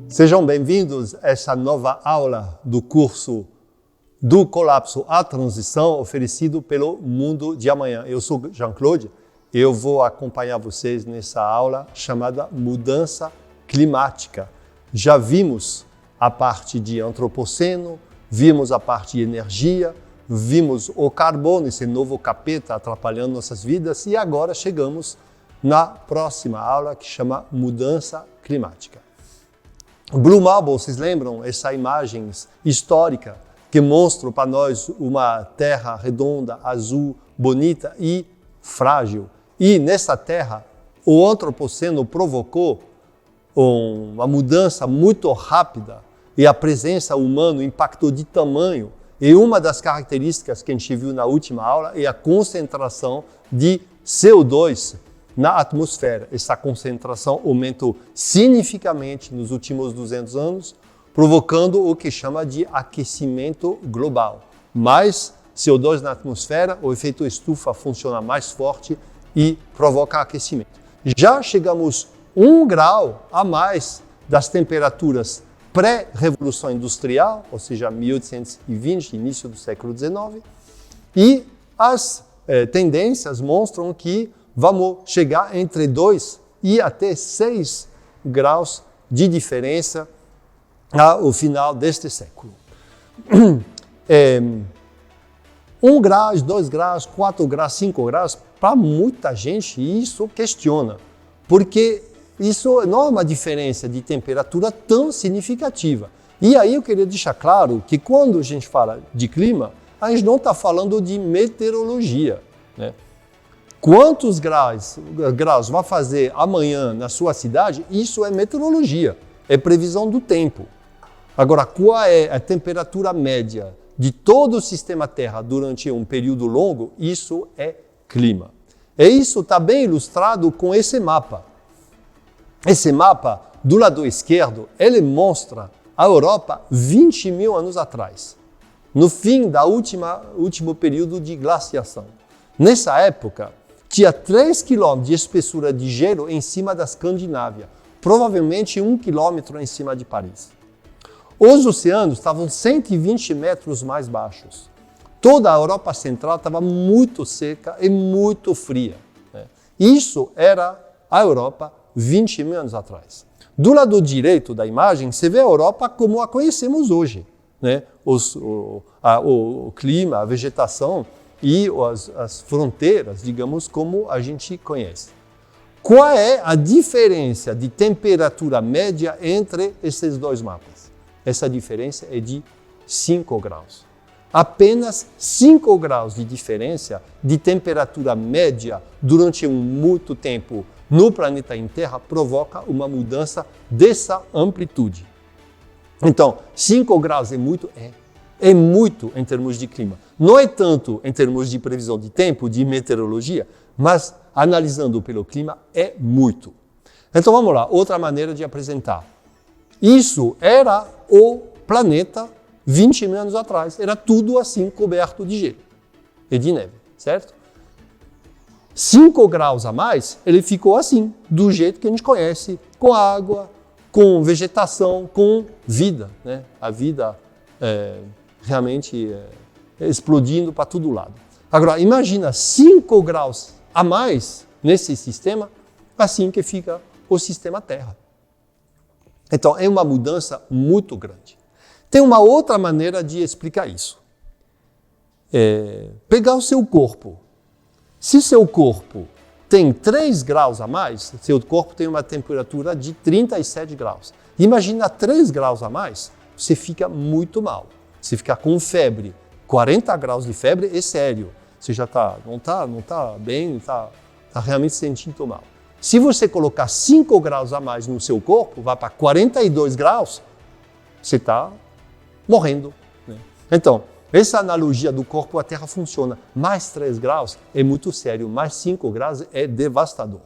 Sejam bem-vindos a essa nova aula do curso do colapso à transição oferecido pelo Mundo de Amanhã. Eu sou Jean-Claude e eu vou acompanhar vocês nessa aula chamada Mudança Climática. Já vimos a parte de antropoceno, vimos a parte de energia, vimos o carbono, esse novo capeta atrapalhando nossas vidas, e agora chegamos na próxima aula que chama Mudança Climática. Blue Marble, vocês lembram essa imagem histórica que mostra para nós uma terra redonda, azul, bonita e frágil. E nessa terra, o antropoceno provocou uma mudança muito rápida e a presença humana impactou de tamanho. E uma das características que a gente viu na última aula é a concentração de CO2 na atmosfera. Essa concentração aumentou significativamente nos últimos 200 anos, provocando o que chama de aquecimento global. Mais CO2 na atmosfera, o efeito estufa funciona mais forte e provoca aquecimento. Já chegamos 1 grau a mais das temperaturas pré-revolução industrial, ou seja, 1820, início do século XIX, e as tendências mostram que vamos chegar entre 2 e até 6 graus de diferença ao final deste século. 1 grau, 2 graus, 4 graus, 5 graus, para muita gente isso questiona, porque isso não é uma diferença de temperatura tão significativa. E aí eu queria deixar claro que quando a gente fala de clima, a gente não está falando de meteorologia, né? Quantos graus vai fazer amanhã na sua cidade, isso é meteorologia, é previsão do tempo. Agora, qual é a temperatura média de todo o sistema Terra durante um período longo? Isso é clima. E isso está bem ilustrado com esse mapa. Esse mapa, do lado esquerdo, ele mostra a Europa 20 mil anos atrás, no fim do último período de glaciação. Nessa época, tinha 3 km de espessura de gelo em cima da Escandinávia, provavelmente 1 km em cima de Paris. Os oceanos estavam 120 metros mais baixos. Toda a Europa Central estava muito seca e muito fria, né? Isso era a Europa 20 mil anos atrás. Do lado direito da imagem, você vê a Europa como a conhecemos hoje, né? O clima, a vegetação e as fronteiras, digamos, como a gente conhece. Qual é a diferença de temperatura média entre esses dois mapas? Essa diferença é de 5 graus. Apenas 5 graus de diferença de temperatura média durante muito tempo no planeta Terra provoca uma mudança dessa amplitude. Então, 5 graus é muito? É muito em termos de clima. Não é tanto em termos de previsão de tempo, de meteorologia, mas analisando pelo clima é muito. Então vamos lá, outra maneira de apresentar. Isso era o planeta 20 mil anos atrás. Era tudo assim coberto de gelo e de neve, certo? 5 graus a mais, ele ficou assim, do jeito que a gente conhece, com água, com vegetação, com vida, né? A vida realmente explodindo para todo lado. Agora, imagina 5 graus a mais nesse sistema, assim que fica o sistema Terra. Então, é uma mudança muito grande. Tem uma outra maneira de explicar isso. Pegar o seu corpo. Se seu corpo tem 3 graus a mais, seu corpo tem uma temperatura de 37 graus. Imagina 3 graus a mais, você fica muito mal. Você fica com febre. 40 graus de febre é sério. Você já não está bem, está realmente se sentindo mal. Se você colocar 5 graus a mais no seu corpo, vai para 42 graus, você está morrendo, né? Então, essa analogia do corpo à Terra funciona. Mais 3 graus é muito sério, mais 5 graus é devastador.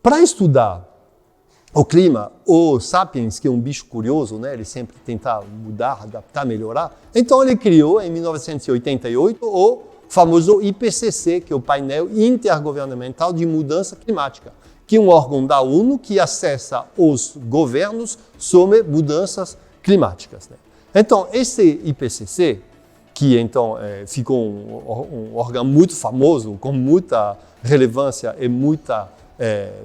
Para estudar o clima, o Sapiens, que é um bicho curioso, né? Ele sempre tenta mudar, adaptar, melhorar. Então ele criou, em 1988, o famoso IPCC, que é o Painel Intergovernamental de Mudança Climática, que é um órgão da ONU que acessa os governos sobre mudanças climáticas, né? Então, esse IPCC, que então ficou um órgão muito famoso, com muita relevância e muita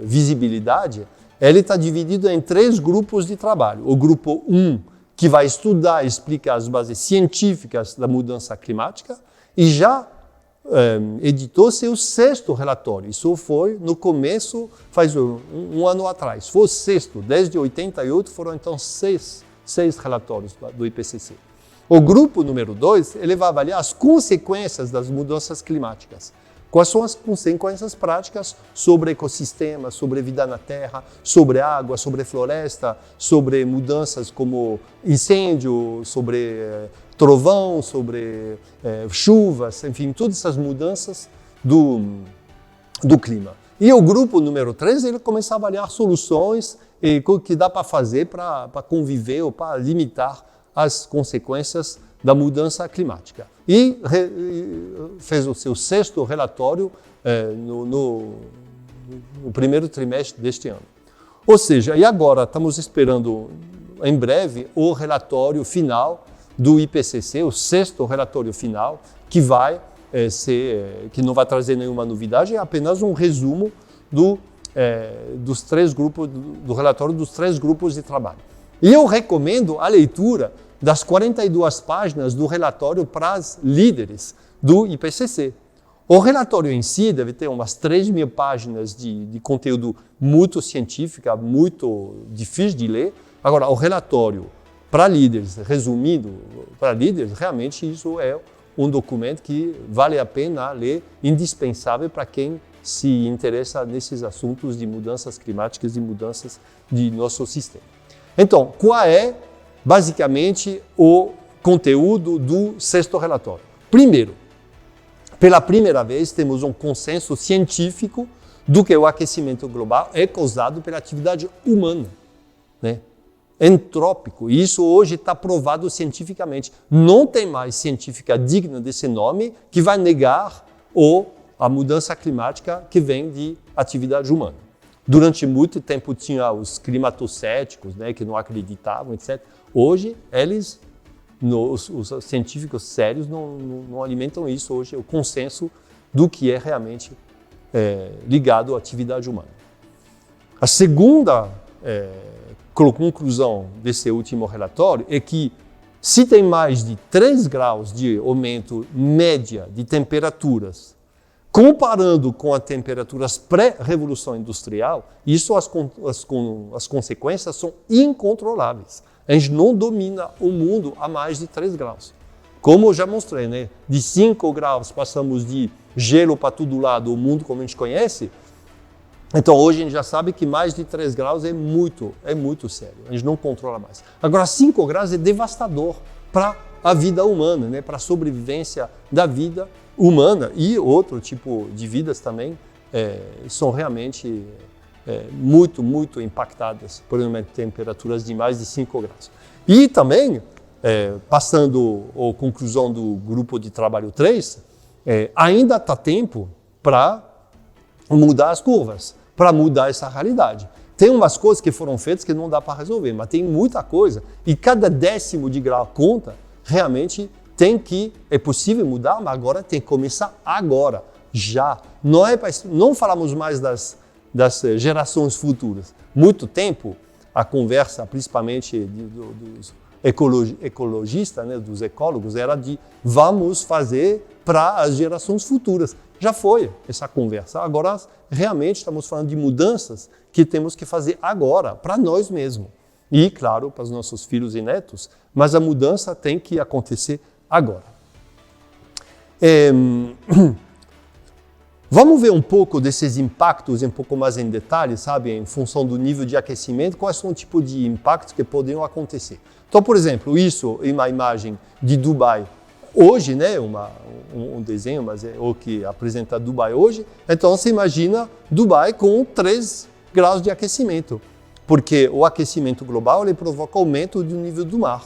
visibilidade, ele está dividido em 3 grupos de trabalho. O grupo 1, que vai estudar e explicar as bases científicas da mudança climática, e já editou seu 6º relatório. Isso foi no começo, faz um ano atrás. Foi o 6º, desde 88 foram então 6 relatórios do IPCC. O grupo número 2, ele vai avaliar as consequências das mudanças climáticas. Quais são as consequências práticas sobre ecossistemas, sobre vida na terra, sobre água, sobre floresta, sobre mudanças como incêndio, sobre trovão, sobre chuvas, enfim, todas essas mudanças do clima. E o grupo número 3, ele começa a avaliar soluções e o que dá para fazer para conviver ou para limitar as consequências da mudança climática. E fez o seu 6º relatório no primeiro trimestre deste ano. Ou seja, e agora estamos esperando em breve o relatório final do IPCC, o 6º relatório final, que vai que não vai trazer nenhuma novidade, é apenas um resumo dos 3 grupos, do relatório dos 3 grupos de trabalho. E eu recomendo a leitura das 42 páginas do relatório para os líderes do IPCC. O relatório em si deve ter umas 3.000 páginas de conteúdo muito científico, muito difícil de ler. Agora, o relatório para líderes, resumido para líderes, realmente isso é um documento que vale a pena ler, indispensável para quem se interessa nesses assuntos de mudanças climáticas e mudanças de nosso sistema. Então, qual é basicamente o conteúdo do 6º relatório? Primeiro, pela primeira vez temos um consenso científico do que o aquecimento global é causado pela atividade humana, né? Entrópico. E isso hoje está provado cientificamente. Não tem mais científica digna desse nome que vai negar a mudança climática que vem de atividade humana. Durante muito tempo tinha os climatocéticos, né, que não acreditavam, etc. Hoje, os científicos sérios não alimentam isso. Hoje é o consenso do que é realmente ligado à atividade humana. A segunda conclusão desse último relatório é que se tem mais de 3 graus de aumento média de temperaturas, comparando com as temperaturas pré-revolução industrial, isso as consequências são incontroláveis. A gente não domina o mundo a mais de 3 graus. Como eu já mostrei, né? De 5 graus passamos de gelo para todo lado, o mundo como a gente conhece. Então hoje a gente já sabe que mais de 3 graus é muito sério, a gente não controla mais. Agora 5 graus é devastador para a vida humana, né? Para a sobrevivência da vida humana e outro tipo de vidas também são realmente muito impactadas por temperaturas de mais de 5 graus. E também, passando a conclusão do grupo de trabalho 3, ainda está tempo para mudar as curvas, para mudar essa realidade. Tem umas coisas que foram feitas que não dá para resolver, mas tem muita coisa e cada 10º de grau conta, realmente é possível mudar, mas agora tem que começar agora, já. Não falamos mais das gerações futuras. Muito tempo, a conversa, principalmente dos ecologistas, né, dos ecólogos, era de vamos fazer para as gerações futuras. Já foi essa conversa. Agora, realmente, estamos falando de mudanças que temos que fazer agora, para nós mesmos. E, claro, para os nossos filhos e netos, mas a mudança tem que acontecer agora. Vamos ver um pouco desses impactos um pouco mais em detalhe, sabe, em função do nível de aquecimento, quais são o tipo de impactos que poderiam acontecer. Então, por exemplo, isso em uma imagem de Dubai hoje, né, um desenho, mas é o que apresenta Dubai hoje. Então, você imagina Dubai com 3 graus de aquecimento, porque o aquecimento global ele provoca aumento do nível do mar,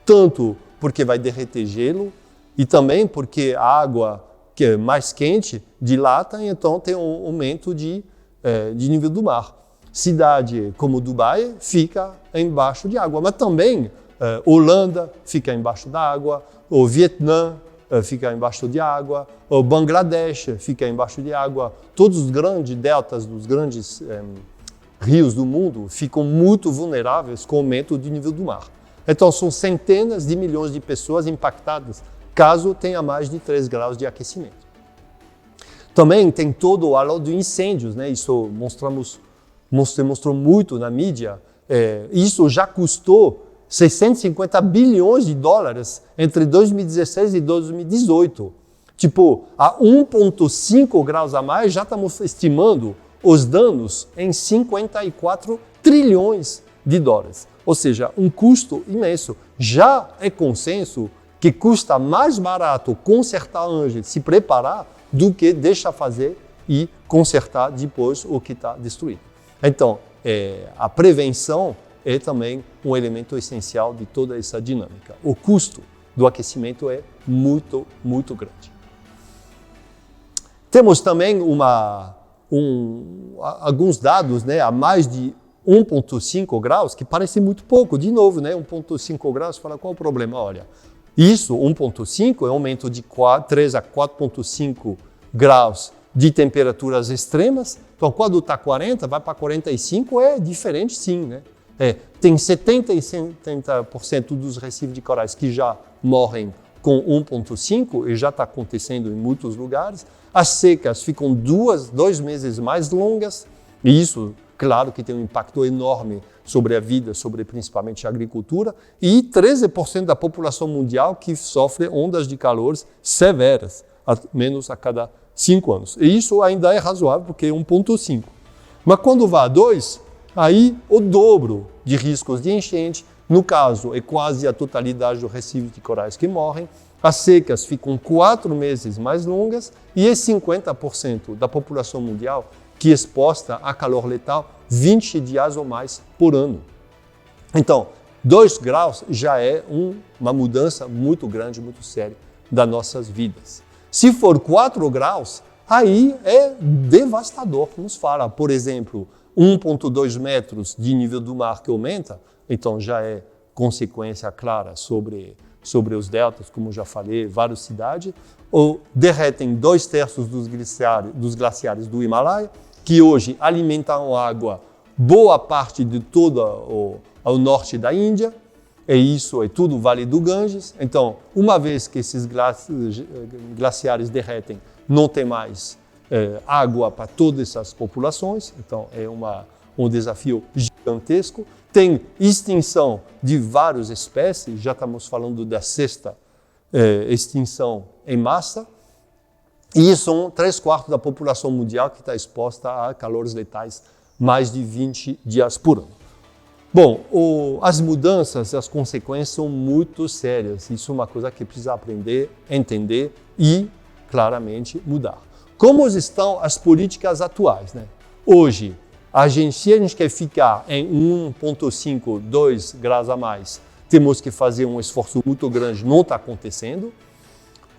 tanto porque vai derreter gelo e também porque a água que é mais quente dilata e então tem um aumento de de nível do mar. Cidade como Dubai fica embaixo de água, mas também Holanda fica embaixo da água, o Vietnã fica embaixo de água, o Bangladesh fica embaixo de água. Todos os grandes deltas dos grandes rios do mundo ficam muito vulneráveis com o aumento do nível do mar. Então, são centenas de milhões de pessoas impactadas caso tenha mais de 3 graus de aquecimento. Também tem todo o alô de incêndios, né? Isso mostrou muito na mídia. Isso já custou 650 bilhões de dólares entre 2016 e 2018. Tipo, a 1,5 graus a mais, já estamos estimando os danos em 54 trilhões de dólares. Ou seja, um custo imenso. Já é consenso que custa mais barato consertar antes, se preparar, do que deixar fazer e consertar depois o que está destruído. Então, a prevenção é também um elemento essencial de toda essa dinâmica. O custo do aquecimento é muito, muito grande. Temos também alguns dados, né, a mais de 1,5 graus, que parece muito pouco. De novo, né, 1,5 graus, fala qual é o problema? Olha, isso, 1,5, é um aumento de 3 a 4,5 graus de temperaturas extremas. Então, quando está 40, vai para 45, é diferente sim, né? Tem 70% e 70% dos recifes de corais que já morrem com 1,5 e já está acontecendo em muitos lugares. As secas ficam 2 meses mais longas e isso, claro, que tem um impacto enorme sobre a vida, sobre principalmente a agricultura, e 13% da população mundial que sofre ondas de calor severas, menos a cada 5 anos. E isso ainda é razoável, porque é 1,5. Mas quando vai a 2, aí o dobro de riscos de enchente, no caso é quase a totalidade do recife de corais que morrem, as secas ficam 4 meses mais longas e é 50% da população mundial que é exposta a calor letal 20 dias ou mais por ano. Então, 2 graus já é uma mudança muito grande, muito séria das nossas vidas. Se for 4 graus, aí é devastador. Nos fala, por exemplo, 1,2 metros de nível do mar que aumenta, então já é consequência clara sobre os deltas, como já falei, várias cidades, ou derretem 2/3 dos glaciares do Himalaia, que hoje alimentam água boa parte de todo o norte da Índia, e isso é tudo o Vale do Ganges. Então, uma vez que esses glaciares derretem, não tem mais água para todas essas populações, então é um desafio gigantesco. Tem extinção de várias espécies, já estamos falando da 6ª extinção em massa, e são 3/4 da população mundial que está exposta a calores letais mais de 20 dias por ano. Bom, as mudanças, as consequências são muito sérias. Isso é uma coisa que precisa aprender, entender e, claramente, mudar. Como estão as políticas atuais, né? Hoje, se a gente quer ficar em 1,5, 2 graus a mais, temos que fazer um esforço muito grande, não está acontecendo.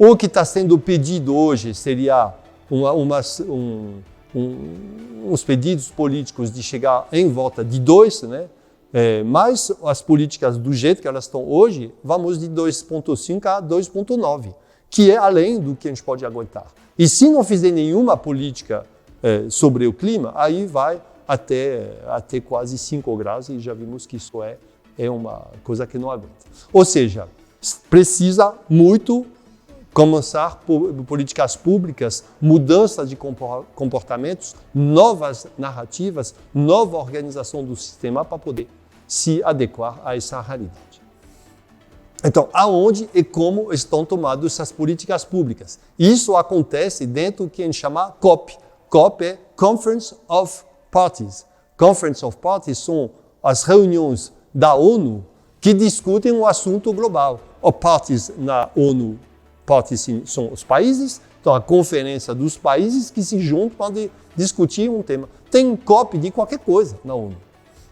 O que está sendo pedido hoje seria uns pedidos políticos de chegar em volta de 2, né? Mas as políticas do jeito que elas estão hoje, vamos de 2,5 a 2,9, que é além do que a gente pode aguentar. E se não fizer nenhuma política sobre o clima, aí vai até quase 5 graus, e já vimos que isso é uma coisa que não aguenta. Ou seja, precisa muito começar por políticas públicas, mudanças de comportamentos, novas narrativas, nova organização do sistema para poder se adequar a essa realidade. Então, aonde e como estão tomadas essas políticas públicas? Isso acontece dentro do que a gente chama COP. COP é Conference of Parties. Conference of Parties são as reuniões da ONU que discutem um assunto global. Os parties na ONU, parties são os países, então a conferência dos países que se juntam para discutir um tema. Tem COP de qualquer coisa na ONU,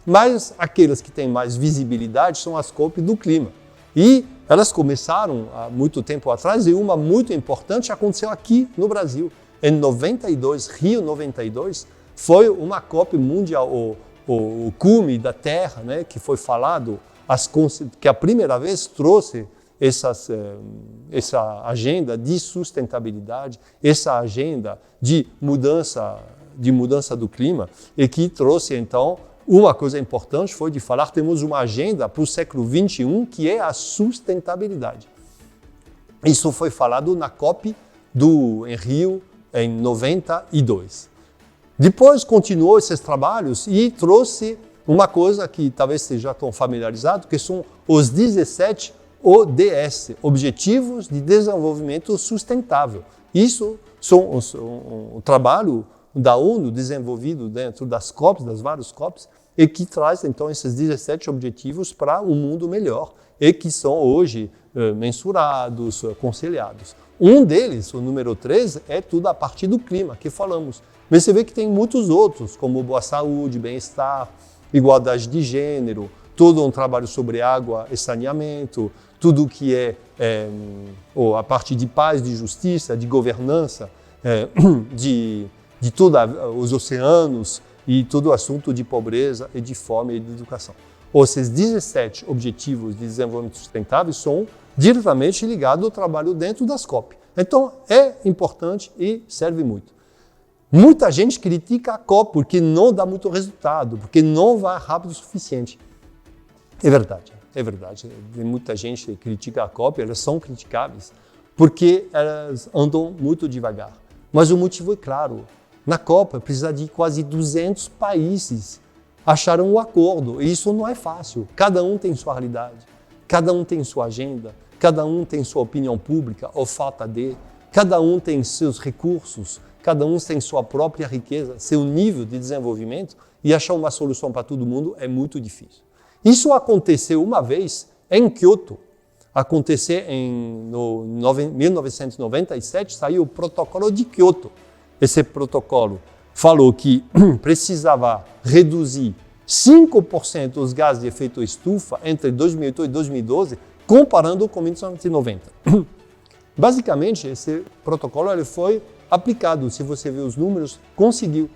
mas aquelas que têm mais visibilidade são as COP do clima. E elas começaram há muito tempo atrás, e uma muito importante aconteceu aqui no Brasil. Em 92, Rio 92, foi uma COP mundial, o cume da Terra, né, que foi falado, que a primeira vez trouxe essa agenda de sustentabilidade, essa agenda de mudança do clima, e que trouxe, então, uma coisa importante foi de falar, temos uma agenda para o século XXI, que é a sustentabilidade. Isso foi falado na COP em Rio, em 92. Depois continuou esses trabalhos e trouxe uma coisa que talvez vocês já estão familiarizados, que são os 17 ODS, Objetivos de Desenvolvimento Sustentável. Isso são um trabalho da ONU desenvolvido dentro das COPs, das várias COPs, e que traz então esses 17 objetivos para um mundo melhor e que são hoje mensurados, aconselhados. Um deles, o número 13, é tudo a partir do clima que falamos. Mas você vê que tem muitos outros, como boa saúde, bem-estar, igualdade de gênero, todo um trabalho sobre água e saneamento, tudo que é a parte de paz, de justiça, de governança, de todos os oceanos e todo o assunto de pobreza e de fome e de educação. Esses 17 Objetivos de Desenvolvimento Sustentável são diretamente ligados ao trabalho dentro das COP. Então, é importante e serve muito. Muita gente critica a COP porque não dá muito resultado, porque não vai rápido o suficiente. É verdade. Muita gente critica a COP, elas são criticáveis porque elas andam muito devagar. Mas o motivo é claro. Na COP precisa de quase 200 países acharam um acordo. E isso não é fácil. Cada um tem sua realidade, cada um tem sua agenda, cada um tem sua opinião pública ou falta de, cada um tem seus recursos, cada um tem sua própria riqueza, seu nível de desenvolvimento, e achar uma solução para todo mundo é muito difícil. Isso aconteceu uma vez em Kyoto. Aconteceu em 1997, saiu o Protocolo de Kyoto. Esse protocolo falou que precisava reduzir 5% os gases de efeito estufa entre 2008 e 2012, comparando com 1990. Basicamente, esse protocolo ele foi aplicado, se você ver os números, conseguiu.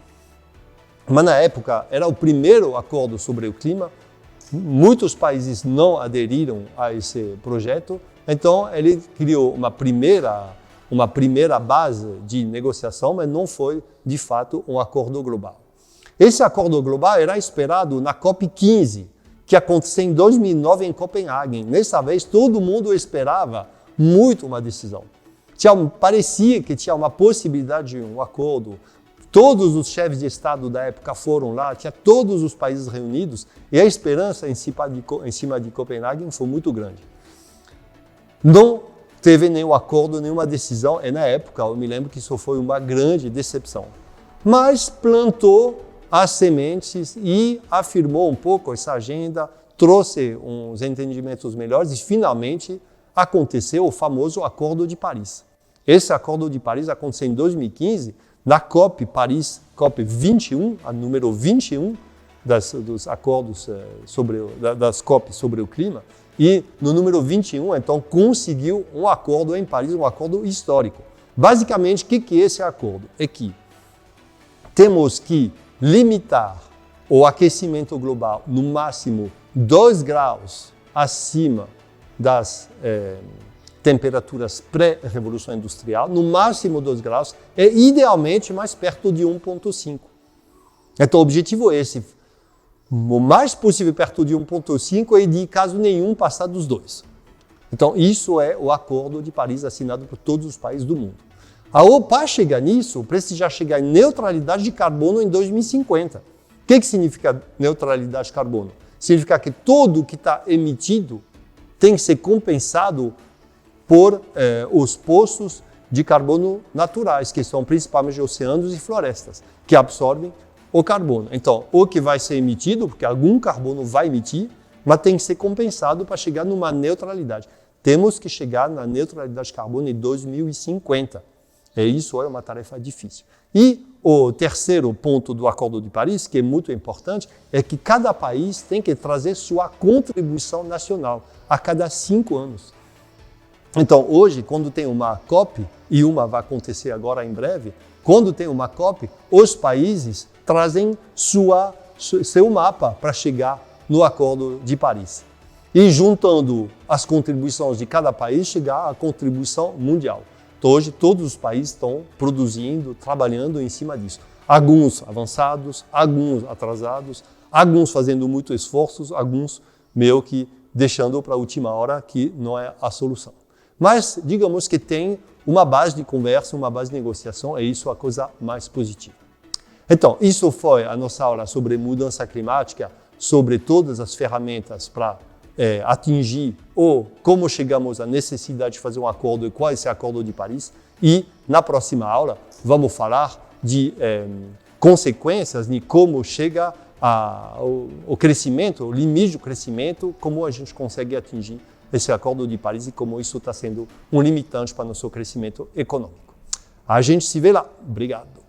Mas na época era o primeiro acordo sobre o clima, muitos países não aderiram a esse projeto, então ele criou uma primeira base de negociação, mas não foi, de fato, um acordo global. Esse acordo global era esperado na COP15, que aconteceu em 2009 em Copenhague. Nessa vez, todo mundo esperava muito uma decisão. Parecia que tinha uma possibilidade de um acordo. Todos os chefes de Estado da época foram lá, tinha todos os países reunidos, e a esperança em cima de Copenhague foi muito grande. Não teve nenhum acordo, nenhuma decisão, e na época eu me lembro que isso foi uma grande decepção. Mas plantou as sementes e afirmou um pouco essa agenda, trouxe uns entendimentos melhores e finalmente aconteceu o famoso Acordo de Paris. Esse Acordo de Paris aconteceu em 2015, na COP Paris, COP 21, a número 21 dos acordos das COP sobre o clima, e no número 21, então, conseguiu um acordo em Paris, um acordo histórico. Basicamente, o que é esse acordo? É que temos que limitar o aquecimento global no máximo 2 graus acima das temperaturas pré-revolução industrial, no máximo 2 graus, e idealmente mais perto de 1,5. Então, o objetivo é esse. O mais possível perto de 1,5 e de caso nenhum passar dos 2. Então, isso é o Acordo de Paris assinado por todos os países do mundo. Para chegar nisso, precisa chegar em neutralidade de carbono em 2050. O que significa neutralidade de carbono? Significa que tudo que está emitido tem que ser compensado por os poços de carbono naturais, que são principalmente oceanos e florestas, que absorvem o carbono. Então, o que vai ser emitido, porque algum carbono vai emitir, mas tem que ser compensado para chegar numa neutralidade. Temos que chegar na neutralidade de carbono em 2050. E isso é uma tarefa difícil. E o terceiro ponto do Acordo de Paris, que é muito importante, é que cada país tem que trazer sua contribuição nacional a cada 5 anos. Então, hoje, quando tem uma COP, e uma vai acontecer agora em breve, Quando tem uma COP, os países trazem seu mapa para chegar no Acordo de Paris. E juntando as contribuições de cada país, chegar à contribuição mundial. Então, hoje, todos os países estão produzindo, trabalhando em cima disso. Alguns avançados, alguns atrasados, alguns fazendo muitos esforços, alguns meio que deixando para a última hora, que não é a solução. Mas, digamos que tem uma base de conversa, uma base de negociação, e isso é a coisa mais positiva. Então, isso foi a nossa aula sobre mudança climática, sobre todas as ferramentas para atingir ou como chegamos à necessidade de fazer um acordo e qual é esse acordo de Paris. E na próxima aula vamos falar de consequências de como chega o crescimento, o limite do crescimento, como a gente consegue atingir esse acordo de Paris e como isso está sendo um limitante para o nosso crescimento econômico. A gente se vê lá. Obrigado.